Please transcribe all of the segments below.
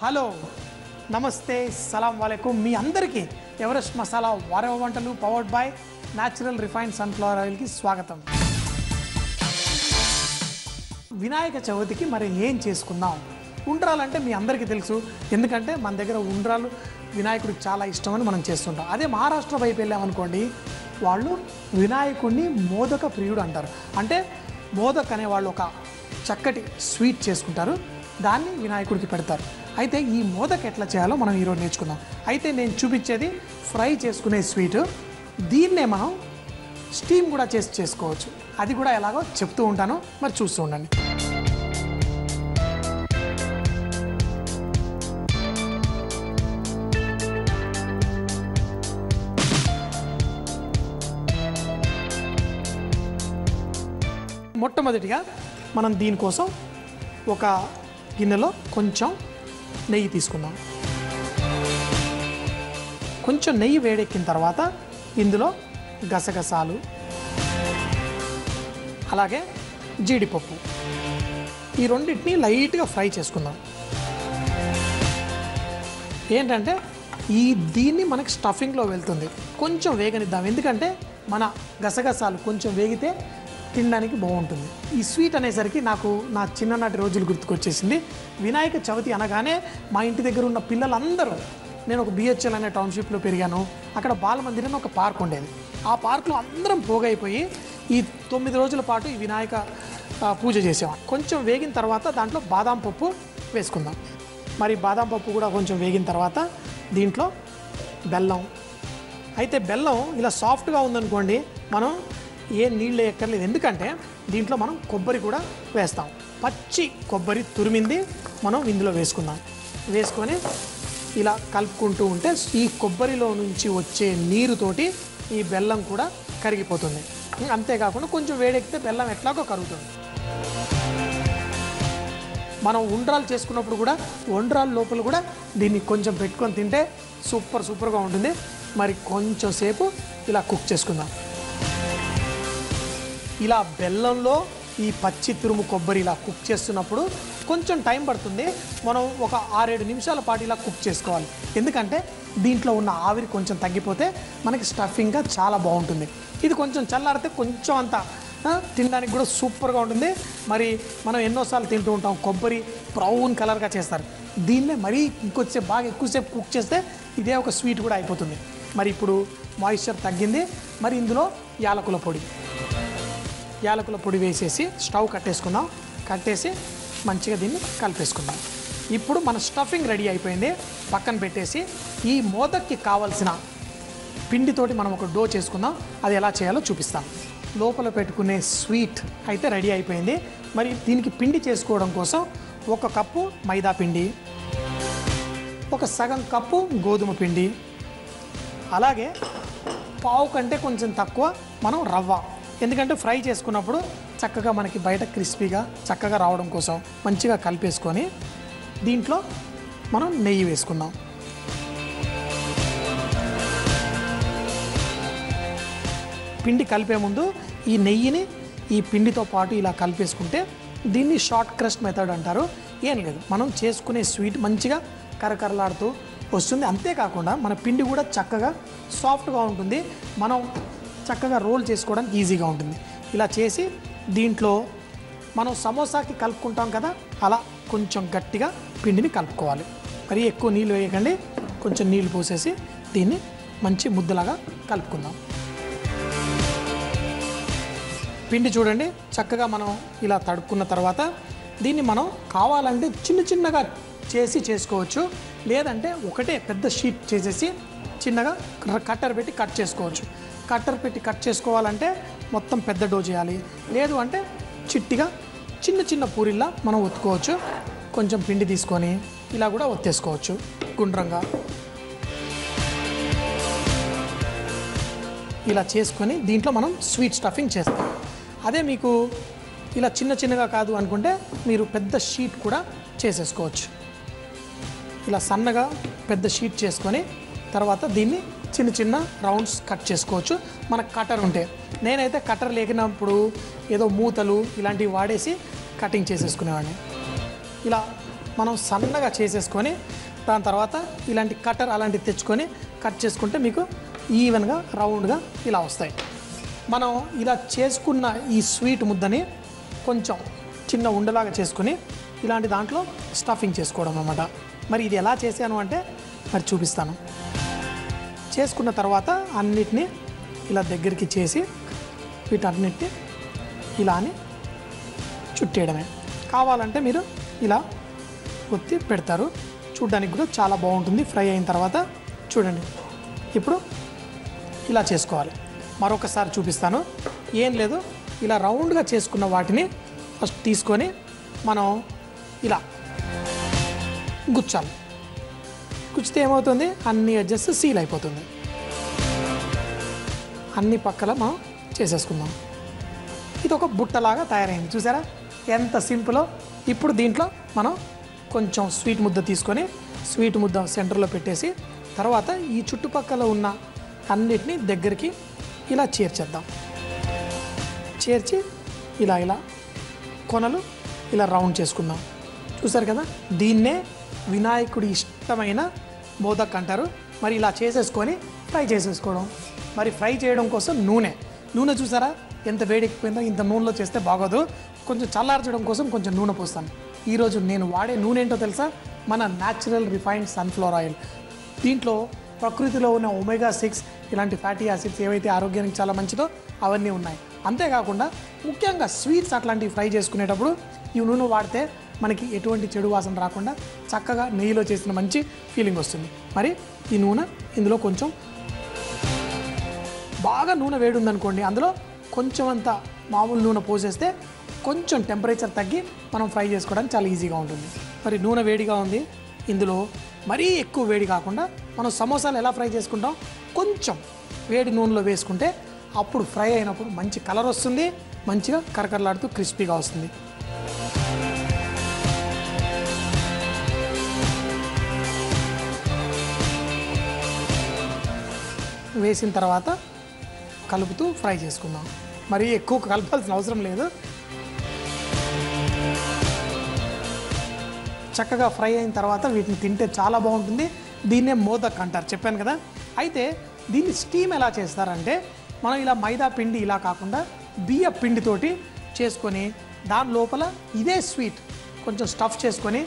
Hello నమస్తే సలాం వాలేకుం మీ అందరికీ Everest masala వారవ వంటలు powered by natural refined sunflower ఆయిల్కి స్వాగతం. వినాయక చవితికి మరి ఏం చేసుకుందాం? ఉండ్రాలంటే మీ అందరికీ తెలుసు, ఎందుకంటే మన దగ్గర ఉండ్రాలు వినాయకుడికి చాలా ఇష్టమని మనం చేస్తుంటాం. అదే మహారాష్ట్ర వైపు వెళ్ళామనుకోండి, వాళ్ళు వినాయకుడిని మోదక ప్రియుడు అంటారు. అంటే మోదక్ అనే వాళ్ళు ఒక చక్కటి స్వీట్ చేసుకుంటారు, దాన్ని వినాయకుడికి పెడతారు. అయితే ఈ మోదక్ ఎట్లా చేయాలో మనం ఈరోజు నేర్చుకుందాం. అయితే నేను చూపించేది ఫ్రై చేసుకునే స్వీటు. దీన్నే మనం స్టీమ్ కూడా చేసుకోవచ్చు. అది కూడా ఎలాగో చెప్తూ ఉంటాను, మరి చూస్తూ ఉండండి. మొట్టమొదటిగా మనం దీనికోసం ఒక గిన్నెలో కొంచెం నెయ్యి తీసుకుందాం. కొంచెం నెయ్యి వేడెక్కిన తర్వాత ఇందులో గసగసాలు, అలాగే జీడిపప్పు, ఈ రెండింటిని లైట్గా ఫ్రై చేసుకుందాం. ఏంటంటే దీన్ని మనకి స్టఫింగ్లో వెళ్తుంది, కొంచెం వేగనిద్దాం. ఎందుకంటే మన గసగసాలు కొంచెం వేగితే తినడానికి బాగుంటుంది. ఈ స్వీట్ అనేసరికి నాకు నా చిన్ననాటి రోజులు గుర్తుకొచ్చేసింది. వినాయక చవితి అనగానే మా ఇంటి దగ్గర ఉన్న పిల్లలందరూ, నేను ఒక బిహెచ్ఎల్ అనే టౌన్షిప్లో పెరిగాను, అక్కడ బాలమందిరం ఒక పార్క్ ఉండేది. ఆ పార్క్లో అందరం పోగైపోయి ఈ 9 రోజుల పాటు ఈ వినాయక పూజ చేసాం. కొంచెం వేగిన తర్వాత దాంట్లో బాదాం పప్పు వేసుకుందాం. మరి బాదాం పప్పు కూడా కొంచెం వేగిన తర్వాత దీంట్లో బెల్లం. అయితే బెల్లం ఇలా సాఫ్ట్గా ఉందనుకోండి, మనం ఏ నీళ్ళు ఎక్కర్లేదు, ఎందుకంటే దీంట్లో మనం కొబ్బరి కూడా వేస్తాం. పచ్చి కొబ్బరి తురిమింది మనం ఇందులో వేసుకుందాం. వేసుకొని ఇలా కలుపుకుంటూ ఉంటే ఈ కొబ్బరిలో నుంచి వచ్చే నీరుతోటి ఈ బెల్లం కూడా కరిగిపోతుంది. అంతేకాకుండా కొంచెం వేడెక్కితే బెల్లం ఎట్లాగో కరుగుతుంది. మనం ఉండ్రాలు చేసుకున్నప్పుడు కూడా ఉండ్రాల లోపల కూడా దీన్ని కొంచెం పెట్టుకొని తింటే సూపర్గా ఉంటుంది. మరి కొంచెం సేపు ఇలా కుక్ చేసుకుందాం. ఇలా బెల్లంలో ఈ పచ్చి తురుము కొబ్బరి ఇలా కుక్ చేస్తున్నప్పుడు కొంచెం టైం పడుతుంది. మనం ఒక 6-7 నిమిషాల పాటు ఇలా కుక్ చేసుకోవాలి. ఎందుకంటే దీంట్లో ఉన్న ఆవిరి కొంచెం తగ్గిపోతే మనకి స్టఫింగ్గా చాలా బాగుంటుంది. ఇది కొంచెం చల్లారితే కొంచెం అంత తినడానికి కూడా సూపర్గా ఉంటుంది. మరి మనం ఎన్నోసార్లు తింటూ ఉంటాం, కొబ్బరి బ్రౌన్ కలర్గా చేస్తారు. దీన్నే మరీ ఇంకొచ్చేపు బాగా ఎక్కువసేపు కుక్ చేస్తే ఇదే ఒక స్వీట్ కూడా అయిపోతుంది. మరి ఇప్పుడు మాయిశ్చర్ తగ్గింది. మరి ఇందులో యాలకుల పొడి వేసేసి స్టవ్ కట్టేసుకుందాం. కట్టేసి మంచిగా దీన్ని కలిపేసుకుందాం. ఇప్పుడు మన స్టఫింగ్ రెడీ అయిపోయింది, పక్కన పెట్టేసి ఈ మోదక్కి కావాల్సిన పిండితోటి మనం ఒక డో చేసుకుందాం. అది ఎలా చేయాలో చూపిస్తాం. లోపల పెట్టుకునే స్వీట్ అయితే రెడీ అయిపోయింది. మరి దీనికి పిండి చేసుకోవడం కోసం 1 కప్పు మైదా పిండి, ఒక సగం కప్పు గోధుమ పిండి, అలాగే పావు కంటే కొంచెం తక్కువ మనం రవ్వ. ఎందుకంటే ఫ్రై చేసుకున్నప్పుడు చక్కగా మనకి బయట క్రిస్పీగా చక్కగా రావడం కోసం మంచిగా కలిపేసుకొని దీంట్లో మనం నెయ్యి వేసుకుందాం. పిండి కలిపే ముందు ఈ నెయ్యిని ఈ పిండితో పాటు ఇలా కలిపేసుకుంటే దీన్ని షార్ట్ క్రస్ట్ మెథడ్ అంటారు. ఏం లేదు, మనం చేసుకునే స్వీట్ మంచిగా కరకరలాడుతూ వస్తుంది. అంతేకాకుండా మన పిండి కూడా చక్కగా సాఫ్ట్గా ఉంటుంది, మనం చక్కగా రోల్ చేసుకోవడానికి ఈజీగా ఉంటుంది. ఇలా చేసి దీంట్లో మనం సమోసాకి కలుపుకుంటాం కదా, అలా కొంచెం గట్టిగా పిండిని కలుపుకోవాలి. మరి ఎక్కువ నీళ్ళు వేయకండి, కొంచెం నీళ్ళు పోసేసి దీన్ని మంచి ముద్దలాగా కలుపుకుందాం. పిండి చూడండి చక్కగా మనం ఇలా తడుపుకున్న తర్వాత దీన్ని మనం కావాలంటే చిన్నగా చేసుకోవచ్చు, లేదంటే ఒకటే పెద్ద షీట్ చేసేసి చిన్నగా కట్టర్ పెట్టి కట్ చేసుకోవచ్చు. కట్టర్ పెట్టి కట్ చేసుకోవాలంటే మొత్తం పెద్ద డో చేయాలి, లేదు అంటే చిట్టిగా చిన్న పూరిల్లా మనం ఒత్తుకోవచ్చు. కొంచెం పిండి తీసుకొని ఇలా కూడా ఒత్తేసుకోవచ్చు గుండ్రంగా. ఇలా చేసుకొని దీంట్లో మనం స్వీట్ స్టఫింగ్ చేస్తాం. అదే మీకు ఇలా చిన్నగా కాదు అనుకుంటే మీరు పెద్ద షీట్ కూడా చేసేసుకోవచ్చు. ఇలా సన్నగా పెద్ద షీట్ చేసుకొని తర్వాత దీన్ని చిన్న రౌండ్స్ కట్ చేసుకోవచ్చు. మనకు కటర్ ఉంటే, నేనైతే కటర్ లేకినప్పుడు ఏదో మూతలు ఇలాంటివి వాడేసి కటింగ్ చేసేసుకునేవాడిని. ఇలా మనం సన్నగా చేసేసుకొని దాని తర్వాత ఇలాంటి కటర్ అలాంటివి తెచ్చుకొని కట్ చేసుకుంటే మీకు ఈవెన్గా రౌండ్గా ఇలా వస్తాయి. మనం ఇలా చేసుకున్న ఈ స్వీట్ ముద్దని కొంచెం చిన్న ఉండలాగా చేసుకుని ఇలాంటి దాంట్లో స్టఫింగ్ చేసుకోవడం అన్నమాట. మరి ఇది ఎలా చేశాను అంటే మరి చూపిస్తాను. చేసుకున్న తర్వాత అన్నిటినీ ఇలా దగ్గరికి చేసి వీటన్నిటిని ఇలా అని చుట్టేయడమే. కావాలంటే మీరు ఇలా ఒత్తి పెడతారు, చూడ్డానికి కూడా చాలా బాగుంటుంది. ఫ్రై అయిన తర్వాత చూడండి, ఇప్పుడు ఇలా చేసుకోవాలి. మరొకసారి చూపిస్తాను. ఏం లేదు, ఇలా రౌండ్గా చేసుకున్న వాటిని ఫస్ట్ తీసుకొని మనం ఇలా గుచ్చాలి. గుచ్చితే ఏమవుతుంది, అన్ని ఎడ్జెస్ సీల్ అయిపోతుంది. అన్ని పక్కల మనం చేసేసుకుందాం. ఇది ఒక బుట్టలాగా తయారైంది. చూసారా ఎంత సింపులో. ఇప్పుడు దీంట్లో మనం కొంచెం స్వీట్ ముద్ద తీసుకొని స్వీట్ ముద్ద సెంటర్లో పెట్టేసి తర్వాత ఈ చుట్టుపక్కల ఉన్న అన్నిటినీ దగ్గరికి ఇలా చేర్చేద్దాం. చేర్చి ఇలా ఇలా కొనలు ఇలా రౌండ్ చేసుకుందాం. చూసారు కదా, దీన్నే వినాయకుడి ఇష్టమైన మోదక్ అంటారు. మరి ఇలా చేసేసుకొని ఫ్రై చేసేసుకోవడం. మరి ఫ్రై చేయడం కోసం నూనె చూసారా ఎంత వేడెక్కిపోయిందో. ఇంత నూనెలో చేస్తే బాగోదు, కొంచెం చల్లార్చడం కోసం కొంచెం నూనె పోస్తాను. ఈరోజు నేను వాడే నూనె ఏంటో తెలుసా, మన న్యాచురల్ రిఫైన్డ్ సన్ఫ్లవర్ ఆయిల్. దీంట్లో ప్రకృతిలో ఉన్న ఒమేగా 6 ఇలాంటి ఫ్యాటీ యాసిడ్స్ ఏవైతే ఆరోగ్యానికి చాలా మంచిదో అవన్నీ ఉన్నాయి. అంతేకాకుండా ముఖ్యంగా స్వీట్స్ అట్లాంటివి ఫ్రై చేసుకునేటప్పుడు ఈ నూనె వాడితే మనకి ఎటువంటి చెడు వాసన రాకుండా చక్కగా నెయ్యిలో చేసిన మంచి ఫీలింగ్ వస్తుంది. మరి ఈ నూనె ఇందులో కొంచెం బాగా నూనె వేడి ఉందనుకోండి, అందులో కొంచెం అంత మామూలు నూనె పోసేస్తే కొంచెం టెంపరేచర్ తగ్గి మనం ఫ్రై చేసుకోవడానికి చాలా ఈజీగా ఉంటుంది. మరి నూనె వేడిగా ఉంది, ఇందులో మరీ ఎక్కువ వేడి కాకుండా మనం సమోసాలు ఎలా ఫ్రై చేసుకుంటాం, కొంచెం వేడి నూనెలో వేసుకుంటే అప్పుడు ఫ్రై అయినప్పుడు మంచి కలర్ వస్తుంది, మంచిగా కరకరలాడుతూ క్రిస్పీగా వస్తుంది. వేసిన తర్వాత కలుపుతూ ఫ్రై చేసుకుందాం. మరి ఎక్కువ కలపాల్సిన అవసరం లేదు. చక్కగా ఫ్రై అయిన తర్వాత వీటిని తింటే చాలా బాగుంటుంది. దీన్నే మోదక్ అంటారు, చెప్పాను కదా. అయితే దీన్ని స్టీమ్ ఎలా చేస్తారంటే మనం ఇలా మైదా పిండి ఇలా కాకుండా బియ్య పిండితోటి చేసుకొని దాని లోపల ఇదే స్వీట్ కొంచెం స్టఫ్ చేసుకొని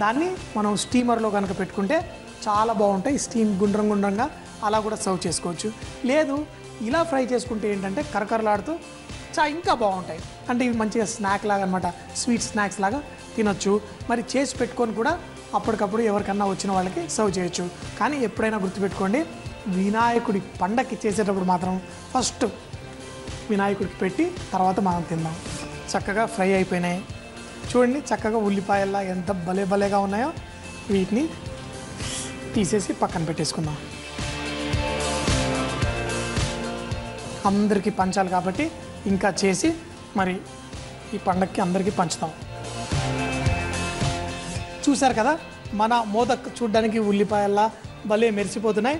దాన్ని మనం స్టీమర్లో కనుక పెట్టుకుంటే చాలా బాగుంటాయి. స్టీమ్ గుండ్రంగా అలా కూడా సర్వ్ చేసుకోవచ్చు. లేదు ఇలా ఫ్రై చేసుకుంటే ఏంటంటే కరకరలాడుతూ ఇంకా బాగుంటాయి. అంటే ఇవి మంచిగా స్నాక్ లాగా అనమాట, స్వీట్ స్నాక్స్ లాగా తినొచ్చు. మరి చేసి పెట్టుకొని కూడా అప్పటికప్పుడు ఎవరికన్నా వచ్చిన వాళ్ళకి సర్వ్ చేయొచ్చు. కానీ ఎప్పుడైనా గుర్తుపెట్టుకోండి, వినాయకుడి పండక్కి చేసేటప్పుడు మాత్రం ఫస్ట్ వినాయకుడికి పెట్టి తర్వాత మనం తిందాం. చక్కగా ఫ్రై అయిపోయినాయి చూడండి, చక్కగా ఉల్లిపాయల్లా ఎంత భలేగా ఉన్నాయో. వీటిని తీసేసి పక్కన పెట్టేసుకుందాం. అందరికీ పంచాలి కాబట్టి ఇంకా చేసి మరి ఈ పండక్కి అందరికీ పంచుతాం. చూశారు కదా, మన మోదక్ చూడ్డానికి ఉల్లిపాయల్లా భలే మెరిసిపోతున్నాయి.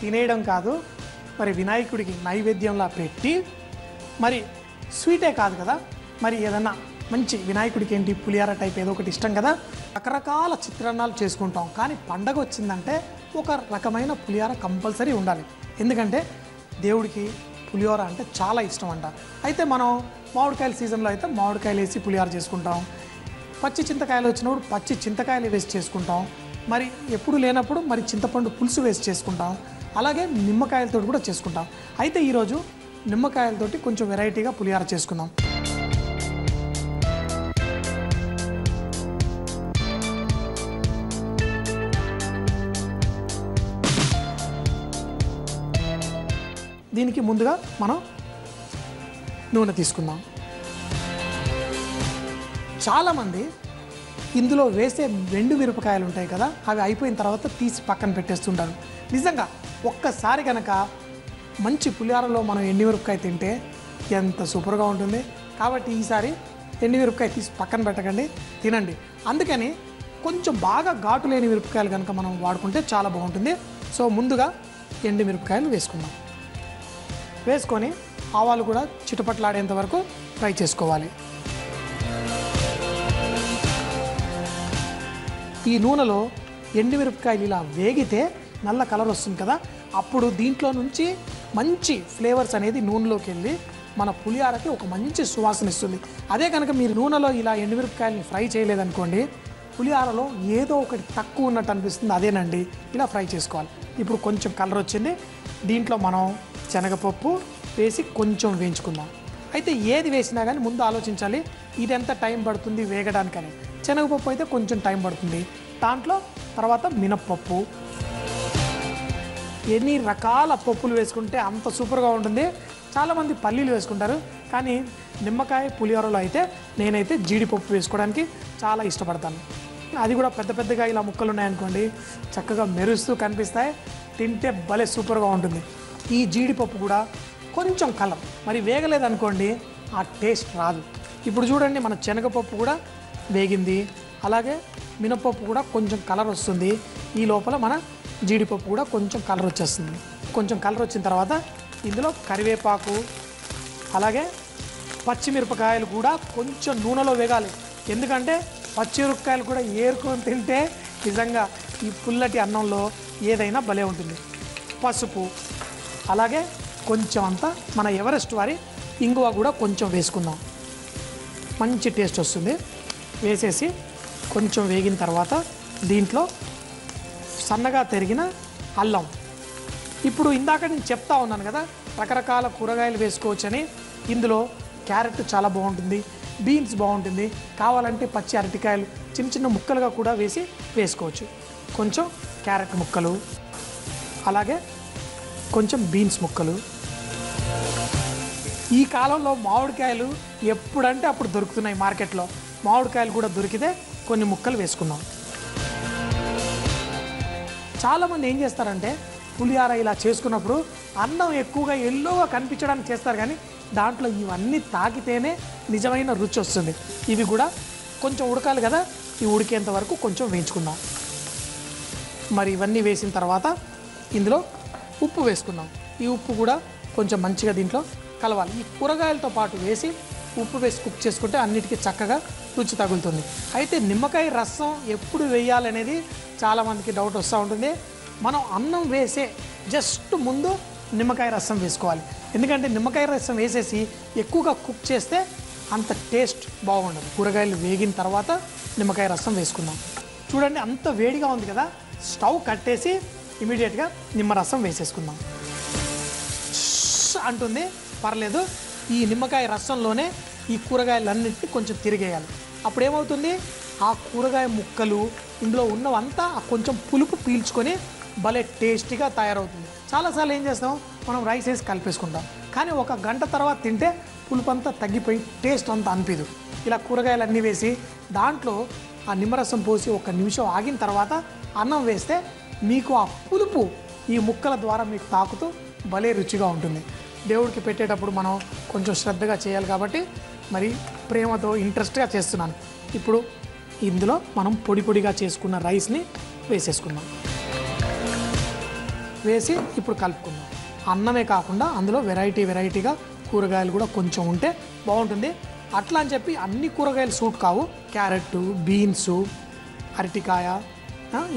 తినేయడం కాదు, మరి వినాయకుడికి నైవేద్యంలా పెట్టి, మరి స్వీటే కాదు కదా, మరి ఏదన్నా మంచి వినాయకుడికి ఏంటి పులిహార టైప్ ఏదో ఒకటి ఇష్టం కదా. రకరకాల చిత్రాన్నాలు చేసుకుంటాం, కానీ పండగ వచ్చిందంటే ఒక రకమైన పులిహార కంపల్సరీ ఉండాలి. ఎందుకంటే దేవుడికి పులిహోర అంటే చాలా ఇష్టం అంట. అయితే మనం మామిడికాయల సీజన్లో అయితే మామిడికాయలు వేసి పులిహోర చేసుకుంటాం. పచ్చి చింతకాయలు వచ్చినప్పుడు పచ్చి చింతకాయలు వేసి చేసుకుంటాం. మరి ఎప్పుడు లేనప్పుడు మరి చింతపండు పులుసు వేసి చేసుకుంటాం. అలాగే నిమ్మకాయలతో కూడా చేసుకుంటాం. అయితే ఈరోజు నిమ్మకాయలతోటి కొంచెం వెరైటీగా పులిహోర చేసుకుందాం. దీనికి ముందుగా మనం నూనె తీసుకుందాం. చాలామంది ఇందులో వేసే ఎండు మిరపకాయలు ఉంటాయి కదా, అవి అయిపోయిన తర్వాత తీసి పక్కన పెట్టేస్తుంటారు. నిజంగా ఒక్కసారి కనుక మంచి పులిహోరలో మనం ఎండుమిరపకాయ తింటే ఎంత సూపర్గా ఉంటుంది. కాబట్టి ఈసారి ఎండుమిరపకాయ తీసి పక్కన పెట్టకండి, తినండి. అందుకని కొంచెం బాగా ఘాటు లేని మిరపకాయలు కనుక మనం వాడుకుంటే చాలా బాగుంటుంది. సో ముందుగా ఎండుమిరపకాయలు వేసుకుందాం. వేసుకొని ఆవాలు కూడా చిటపట్లాడేంత వరకు ఫ్రై చేసుకోవాలి. ఈ నూనెలో ఎండుమిరపకాయలు ఇలా వేగితే నల్ల కలర్ వస్తుంది కదా, అప్పుడు దీంట్లో నుంచి మంచి ఫ్లేవర్స్ అనేది నూనెలోకి వెళ్ళి మన పులిహోరకి ఒక మంచి సువాసన ఇస్తుంది. అదే కనుక మీరు నూనెలో ఇలా ఎండుమిరపకాయలని ఫ్రై చేయలేదనుకోండి, పులిహోరలో ఏదో ఒకటి తక్కువ ఉన్నట్టు అనిపిస్తుంది. అదేనండి, ఇలా ఫ్రై చేసుకోవాలి. ఇప్పుడు కొంచెం కలర్ వచ్చింది, దీంట్లో మనం శనగపప్పు వేసి కొంచెం వేయించుకుందాం. అయితే ఏది వేసినా కానీ ముందు ఆలోచించాలి, ఇది ఎంత టైం పడుతుంది వేగడానికని. శనగపప్పు అయితే కొంచెం టైం పడుతుంది, దాంట్లో తర్వాత మినప్పప్పు. ఎన్ని రకాల పప్పులు వేసుకుంటే అంత సూపర్గా ఉంటుంది. చాలామంది పల్లీలు వేసుకుంటారు, కానీ నిమ్మకాయ పులిహోరలో అయితే నేనైతే జీడిపప్పు వేసుకోవడానికి చాలా ఇష్టపడతాను. అది కూడా పెద్ద పెద్దగా ఇలా ముక్కలు ఉన్నాయనుకోండి, చక్కగా మెరుస్తూ కనిపిస్తాయి, తింటే భలే సూపర్గా ఉంటుంది. ఈ జీడిపప్పు కూడా కొంచెం కలర్ మరి వేగలేదనుకోండి ఆ టేస్ట్ రాదు. ఇప్పుడు చూడండి, మన శనగపప్పు కూడా వేగింది, అలాగే మినపప్పు కూడా కొంచెం కలర్ వస్తుంది. ఈ లోపల మన జీడిపప్పు కూడా కొంచెం కలర్ వచ్చేస్తుంది. కొంచెం కలర్ వచ్చిన తర్వాత ఇందులో కరివేపాకు, అలాగే పచ్చిమిరపకాయలు కూడా కొంచెం నూనెలో వేగాలి. ఎందుకంటే పచ్చిమిరపకాయలు కూడా ఏరుకొని తింటే నిజంగా ఈ పుల్లటి అన్నంలో ఏదైనా భలే ఉంటుంది. పసుపు, అలాగే కొంచెం అంతా మన ఎవరెస్ట్ వారి ఇంగువ కూడా కొంచెం వేసుకుందాం, మంచి టేస్ట్ వస్తుంది. వేసేసి కొంచెం వేగిన తర్వాత దీంట్లో సన్నగా తరిగిన అల్లం. ఇప్పుడు ఇందాక నేను చెప్తా ఉన్నాను కదా, రకరకాల కూరగాయలు వేసుకోవచ్చని. ఇందులో క్యారెట్ చాలా బాగుంటుంది, బీన్స్ బాగుంటుంది, కావాలంటే పచ్చి అరటికాయలు చిన్న చిన్న ముక్కలుగా కూడా వేసుకోవచ్చు. కొంచెం క్యారెట్ ముక్కలు, అలాగే కొంచెం బీన్స్ ముక్కలు. ఈ కాలంలో మామిడికాయలు ఎప్పుడంటే అప్పుడు దొరుకుతున్నాయి మార్కెట్లో. మామిడికాయలు కూడా దొరికితే కొన్ని ముక్కలు వేసుకున్నాం. చాలామంది ఏం చేస్తారంటే పులిహోర ఇలా చేసుకున్నప్పుడు అన్నం ఎక్కువగా ఎల్లోగా కనిపించడానికి చేస్తారు, కానీ దాంట్లో ఇవన్నీ తాకితేనే నిజమైన రుచి వస్తుంది. ఇవి కూడా కొంచెం ఉడకాలి కదా, ఇవి ఉడికేంత వరకు కొంచెం వేయించుకుందాం. మరి ఇవన్నీ వేసిన తర్వాత ఇందులో ఉప్పు వేసుకుందాం. ఈ ఉప్పు కూడా కొంచెం మంచిగా దీంట్లో కలవాలి. ఈ కూరగాయలతో పాటు వేసి ఉప్పు వేసి కుక్ చేసుకుంటే అన్నిటికీ చక్కగా రుచి తగులుతుంది. అయితే నిమ్మకాయ రసం ఎప్పుడు వేయాలనేది చాలామందికి డౌట్ వస్తూ ఉంటుంది. మనం అన్నం వేసే జస్ట్ ముందు నిమ్మకాయ రసం వేసుకోవాలి. ఎందుకంటే నిమ్మకాయ రసం వేసేసి ఎక్కువగా కుక్ చేస్తే అంత టేస్ట్ బాగుండదు. కూరగాయలు వేగిన తర్వాత నిమ్మకాయ రసం వేసుకుందాం. చూడండి, అంత వేడిగా ఉంది కదా, స్టవ్ కట్టేసి ఇమీడియట్గా నిమ్మరసం వేసేసుకుందాం. అంటుంది, పర్లేదు. ఈ నిమ్మకాయ రసంలోనే ఈ కూరగాయలన్నింటినీ కొంచెం తిరిగేయాలి. అప్పుడు ఏమవుతుంది, ఆ కూరగాయ ముక్కలు ఇందులో ఉన్నవంతా కొంచెం పులుపు పీల్చుకొని భలే టేస్టీగా తయారవుతుంది. చాలాసార్లు ఏం చేస్తాం, మనం రైస్ వేసి కలిపేసుకుంటాం, కానీ ఒక గంట తర్వాత తింటే పులుపు అంతా తగ్గిపోయి టేస్ట్ అంతా అనిపించదు. ఇలా కూరగాయలన్నీ వేసి దాంట్లో ఆ నిమ్మరసం పోసి ఒక నిమిషం ఆగిన తర్వాత అన్నం వేస్తే మీకు ఆ పులుపు ఈ ముక్కల ద్వారా మీకు తాకుతూ భలే రుచిగా ఉంటుంది. దేవుడికి పెట్టేటప్పుడు మనం కొంచెం శ్రద్ధగా చేయాలి కాబట్టి మరి ప్రేమతో ఇంట్రెస్ట్గా చేస్తున్నాను. ఇప్పుడు ఇందులో మనం పొడి పొడిగా చేసుకున్న రైస్ని వేసేసుకుందాం. వేసి ఇప్పుడు కలుపుకుందాం. అన్నమే కాకుండా అందులో వెరైటీగా కూరగాయలు కూడా కొంచెం ఉంటే బాగుంటుంది. అట్లా అని చెప్పి అన్ని కూరగాయలు సూట్ కావు. క్యారెట్, బీన్స్, అరటికాయ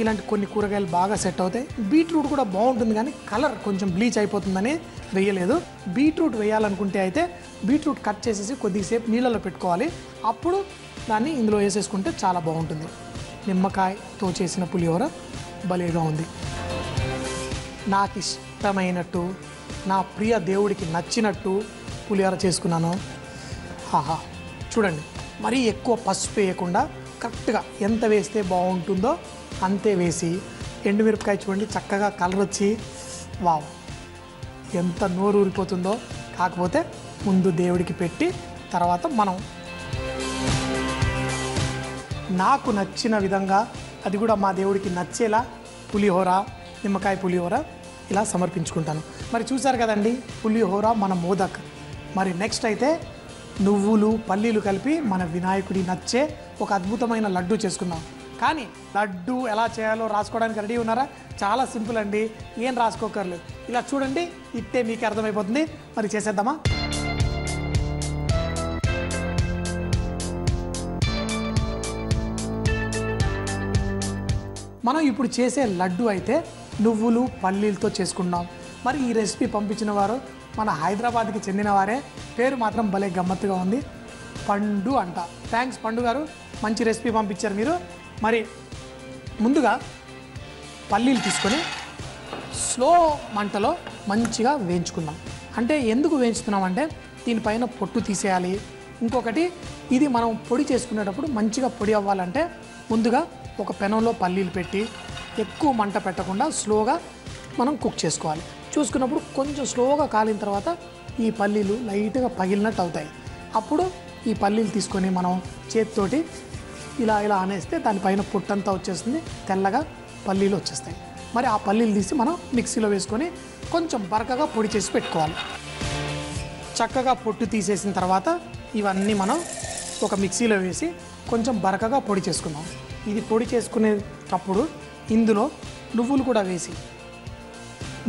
ఇలాంటి కొన్ని కూరగాయలు బాగా సెట్ అవుతాయి. బీట్రూట్ కూడా బాగుంటుంది, కానీ కలర్ కొంచెం బ్లీచ్ అయిపోతుందని వేయలేదు. బీట్రూట్ వేయాలనుకుంటే అయితే బీట్రూట్ కట్ చేసేసి కొద్దిసేపు నీళ్ళలో పెట్టుకోవాలి, అప్పుడు దాన్ని ఇందులో వేసేసుకుంటే చాలా బాగుంటుంది. నిమ్మకాయతో చేసిన పులిహోర భలేగా ఉంది. నాకు ఇష్టమైనట్టు, నా ప్రియ దేవుడికి నచ్చినట్టు పులిహోర చేసుకున్నాను. ఆహా, చూడండి, మరీ ఎక్కువ పసుపు వేయకుండా కరెక్ట్గా ఎంత వేస్తే బాగుంటుందో అంతే వేసి, ఎండుమిరపకాయ చూడండి చక్కగా కలర్ వచ్చి వావ్ ఎంత నోరు ఊరిపోతుందో. కాకపోతే ముందు దేవుడికి పెట్టి తర్వాత మనం నాకు నచ్చిన విధంగా, అది కూడా మా దేవుడికి నచ్చేలా పులిహోర, నిమ్మకాయ పులిహోర ఇలా సమర్పించుకుంటాను. మరి చూసారు కదండి, పులిహోర మన మోదక్. మరి నెక్స్ట్ అయితే నువ్వులు పల్లీలు కలిపి మన వినాయకుడి నచ్చే ఒక అద్భుతమైన లడ్డు చేసుకుందాం. కానీ లడ్డు ఎలా చేయాలో రాసుకోవడానికి రెడీ ఉన్నారా? చాలా సింపుల్ అండి, ఏం రాసుకోకర్లేదు. ఇలా చూడండి, ఇట్టే మీకు అర్థమైపోతుంది. మరి చేసేద్దామా? మనం ఇప్పుడు చేసే లడ్డు అయితే నువ్వులు పల్లీలతో చేసుకున్నాం. మరి ఈ రెసిపీ పంపించిన వారు మన హైదరాబాద్కి చెందిన వారే. పేరు మాత్రం భలే గమ్మత్తుగా ఉంది, పండు అంట. థ్యాంక్స్ పండు గారు, మంచి రెసిపీ పంపించారు మీరు. మరి ముందుగా పల్లీలు తీసుకొని స్లో మంటలో మంచిగా వేయించుకుందాం. అంటే ఎందుకు వేయించుతున్నామంటే దీనిపైన పొట్టు తీసేయాలి. ఇంకొకటి, ఇది మనం పొడి చేసుకునేటప్పుడు మంచిగా పొడి అవ్వాలంటే ముందుగా ఒక పెనంలో పల్లీలు పెట్టి ఎక్కువ మంట పెట్టకుండా స్లోగా మనం కుక్ చేసుకోవాలి. చూసుకున్నప్పుడు కొంచెం స్లోగా కాలిన తర్వాత ఈ పల్లీలు లైట్గా పగిలినట్టు అవుతాయి. అప్పుడు ఈ పల్లీలు తీసుకొని మనం చేతితోటి ఇలా ఇలా అనేస్తే దానిపైన పొట్టంతా వచ్చేస్తుంది, తెల్లగా పల్లీలు వచ్చేస్తాయి. మరి ఆ పల్లీలు తీసి మనం మిక్సీలో వేసుకొని కొంచెం బరకగా పొడి చేసి పెట్టుకోవాలి. చక్కగా పొట్టు తీసేసిన తర్వాత ఇవన్నీ మనం ఒక మిక్సీలో వేసి కొంచెం బరకగా పొడి చేసుకుందాం. ఇది పొడి చేసుకునేటప్పుడు ఇందులో నువ్వులు కూడా వేసి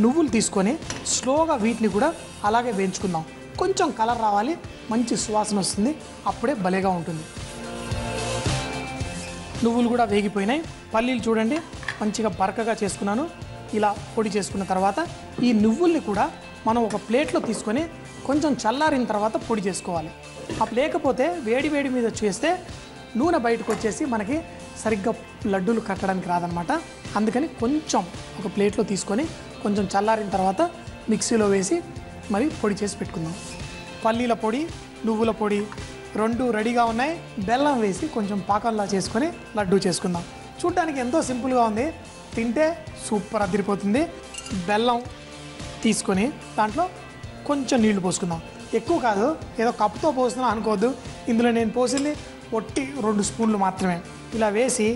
నువ్వులు తీసుకొని స్లోగా వీటిని కూడా అలాగే వేయించుకుందాం. కొంచెం కలర్ రావాలి, మంచి సువాసన వస్తుంది, అప్పుడే భలేగా ఉంటుంది. నువ్వులు కూడా వేగిపోయినాయి. పల్లీలు చూడండి మంచిగా బరకగా చేసుకున్నాను. ఇలా పొడి చేసుకున్న తర్వాత ఈ నువ్వుల్ని కూడా మనం ఒక ప్లేట్లో తీసుకొని కొంచెం చల్లారిన తర్వాత పొడి చేసుకోవాలి. అప్పుడు లేకపోతే వేడి వేడి మీద చేస్తే నూనె బయటకు వచ్చేసి మనకి సరిగ్గా లడ్డూలు కట్టడానికి రాదనమాట. అందుకని కొంచెం ఒక ప్లేట్లో తీసుకొని కొంచెం చల్లారిన తర్వాత మిక్సీలో వేసి మరి పొడి చేసి పెట్టుకుందాం. పల్లీల పొడి, నువ్వుల పొడి రెండు రెడీగా ఉన్నాయి. బెల్లం వేసి కొంచెం పాకంలా చేసుకొని లడ్డూ చేసుకుందాం. చూడ్డానికి ఎంతో సింపుల్గా ఉంది, తింటే సూపర్ అదిరిపోతుంది. బెల్లం తీసుకొని దాంట్లో కొంచెం నీళ్లు పోసుకుందాం. ఎక్కువ కాదు, ఏదో కప్పుతో పోస్తున్నా అనుకోవద్దు. ఇందులో నేను పోసింది ఒట్టి 2 స్పూన్లు మాత్రమే. ఇలా వేసి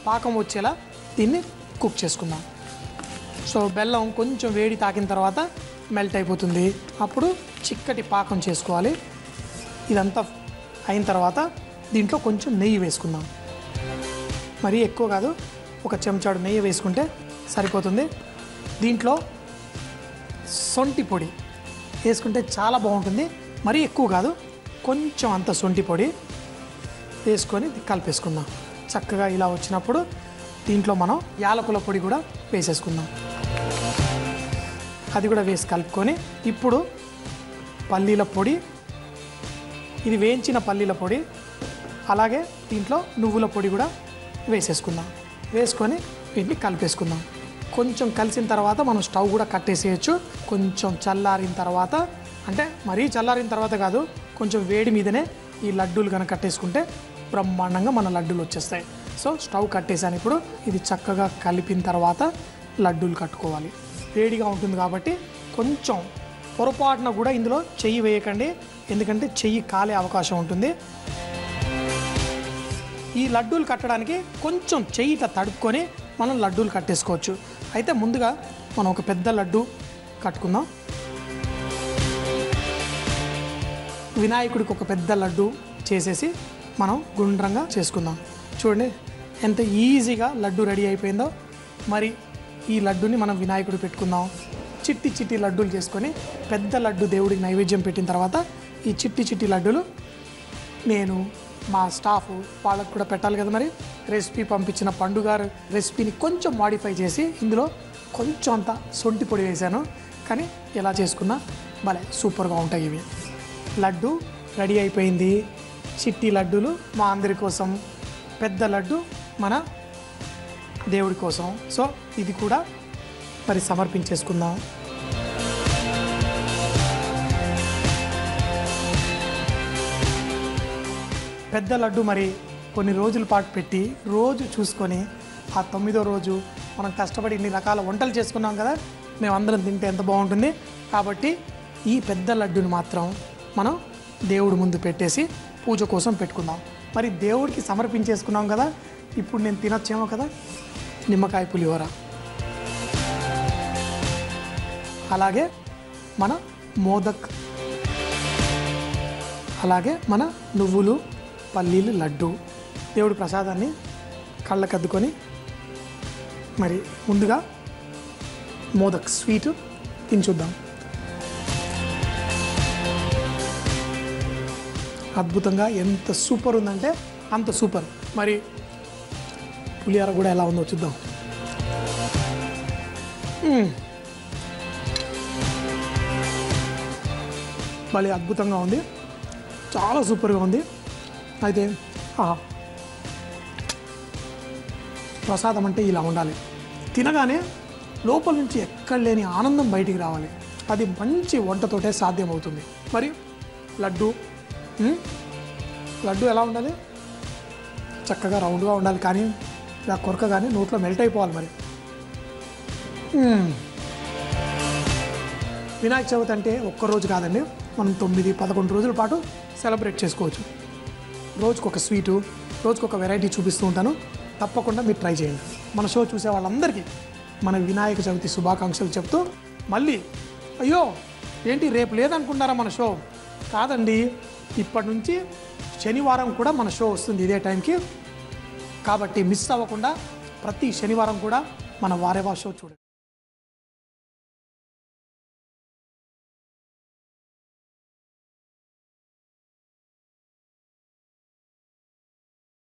పాకం వచ్చేలా దీన్ని కుక్ చేసుకుందాం. సో బెల్లం కొంచెం వేడి తాకిన తర్వాత మెల్ట్ అయిపోతుంది. అప్పుడు చిక్కటి పాకం చేసుకోవాలి. ఇదంతా అయిన తర్వాత దీంట్లో కొంచెం నెయ్యి వేసుకుందాం. మరీ ఎక్కువ కాదు, ఒక చెంచాడు నెయ్యి వేసుకుంటే సరిపోతుంది. దీంట్లో సొంటి పొడి వేసుకుంటే చాలా బాగుంటుంది. మరీ ఎక్కువ కాదు, కొంచెం అంత సొంటి పొడి వేసుకొని కలిపేసుకుందాం. చక్కగా ఇలా వచ్చినప్పుడు దీంట్లో మనం యాలకుల పొడి కూడా వేసేసుకుందాం. అది కూడా వేసి కలుపుకొని ఇప్పుడు పల్లీల పొడి, ఇది వేయించిన పల్లీల పొడి, అలాగే దీంట్లో నువ్వుల పొడి కూడా వేసేసుకుందాం. వేసుకొని వీటిని కలిపేసుకుందాం. కొంచెం కలిసిన తర్వాత మనం స్టవ్ కూడా కట్టేసేయచ్చు. కొంచెం చల్లారిన తర్వాత, అంటే మరీ చల్లారిన తర్వాత కాదు, కొంచెం వేడి మీదనే ఈ లడ్డూలు కనుక కట్టేసుకుంటే బ్రహ్మాండంగా మన లడ్డూలు వచ్చేస్తాయి. సో స్టవ్ కట్టేసాను. ఇప్పుడు ఇది చక్కగా కలిపిన తర్వాత లడ్డూలు కట్టుకోవాలి. వేడిగా ఉంటుంది కాబట్టి కొంచెం పొరపాటున కూడా ఇందులో చెయ్యి వేయకండి, ఎందుకంటే చెయ్యి కాలే అవకాశం ఉంటుంది. ఈ లడ్డూలు కట్టడానికి కొంచెం చెయ్యి ఇట్లా తడుపుకొని మనం లడ్డూలు కట్టేసుకోవచ్చు. అయితే ముందుగా మనం ఒక పెద్ద లడ్డు కట్టుకుందాం. వినాయకుడికి ఒక పెద్ద లడ్డు చేసేసి మనం గుండ్రంగా చేసుకుందాం. చూడండి ఎంత ఈజీగా లడ్డు రెడీ అయిపోయిందో. మరి ఈ లడ్డుని మనం వినాయకుడు పెట్టుకుందాం. చిట్టి చిట్టి లడ్డూలు చేసుకొని పెద్ద లడ్డు దేవుడికి నైవేద్యం పెట్టిన తర్వాత ఈ చిట్టి చిట్టి లడ్డూలు నేను మా స్టాఫ్ వాళ్ళకు కూడా పెట్టాలి కదా. మరి రెసిపీ పంపించిన పండుగారు రెసిపీని కొంచెం మాడిఫై చేసి ఇందులో కొంచెం అంత సొంటి పొడి వేశాను. కానీ ఎలా చేసుకున్నా భలే సూపర్గా ఉంటాయి. ఇవి లడ్డు రెడీ అయిపోయింది. చిట్టి లడ్డూలు మా అందరి కోసం, పెద్ద లడ్డు మన దేవుడి కోసం. సో ఇది కూడా మరి సమర్పించేసుకుందాం. పెద్ద లడ్డు మరి కొన్ని రోజుల పాటు పెట్టి రోజు చూసుకొని ఆ 9వ రోజు మనం కష్టపడి ఇన్ని రకాల వంటలు చేసుకున్నాం కదా, మేమందరం తింటే ఎంత బాగుంటుంది. కాబట్టి ఈ పెద్ద లడ్డుని మాత్రం మనం దేవుడి ముందు పెట్టేసి పూజ కోసం పెట్టుకుందాం. మరి దేవుడికి సమర్పించేసుకున్నాం కదా, ఇప్పుడు నేను తినొచ్చేమో కదా. నిమ్మకాయ పులిహోర, అలాగే మన మోదక్, అలాగే మన నువ్వులు పల్లీలు లడ్డు, దేవుడి ప్రసాదాన్ని కళ్ళకద్దుకొని మరి ముందుగా మోదక్ స్వీటు తిని చూద్దాం. అద్భుతంగా ఎంత సూపర్ ఉందంటే అంత సూపర్. మరి పులిహోర కూడా ఎలా ఉందో చూద్దాం. భలే అద్భుతంగా ఉంది, చాలా సూపర్గా ఉంది. అయితే ప్రసాదం అంటే ఇలా ఉండాలి, తినగానే లోపల నుంచి ఎక్కడ లేని ఆనందం బయటికి రావాలి. అది మంచి వంటతోటే సాధ్యమవుతుంది. మరి లడ్డు లడ్డు ఎలా ఉండాలి? చక్కగా రౌండ్గా ఉండాలి, కానీ ఇలా కొరక కానీ నోట్లో మెల్ట్ అయిపోవాలి. మరి వినాయక చవితి అంటే ఒక్కరోజు కాదండి, మనం 9-11 రోజుల పాటు సెలబ్రేట్ చేసుకోవచ్చు. రోజుకొక స్వీటు, రోజుకొక వెరైటీ చూపిస్తూ ఉంటాను. తప్పకుండా మీరు ట్రై చేయండి. మన షో చూసే వాళ్ళందరికీ మన వినాయక చవితి శుభాకాంక్షలు చెప్తూ, మళ్ళీ అయ్యో ఏంటి రేపు లేదనుకుంటారా మన షో? కాదండి, ఇప్పటి నుంచి శనివారం కూడా మన షో వస్తుంది ఇదే టైంకి. కాబట్టి మిస్ అవ్వకుండా ప్రతి శనివారం కూడా మన వారేవా షో చూడండి.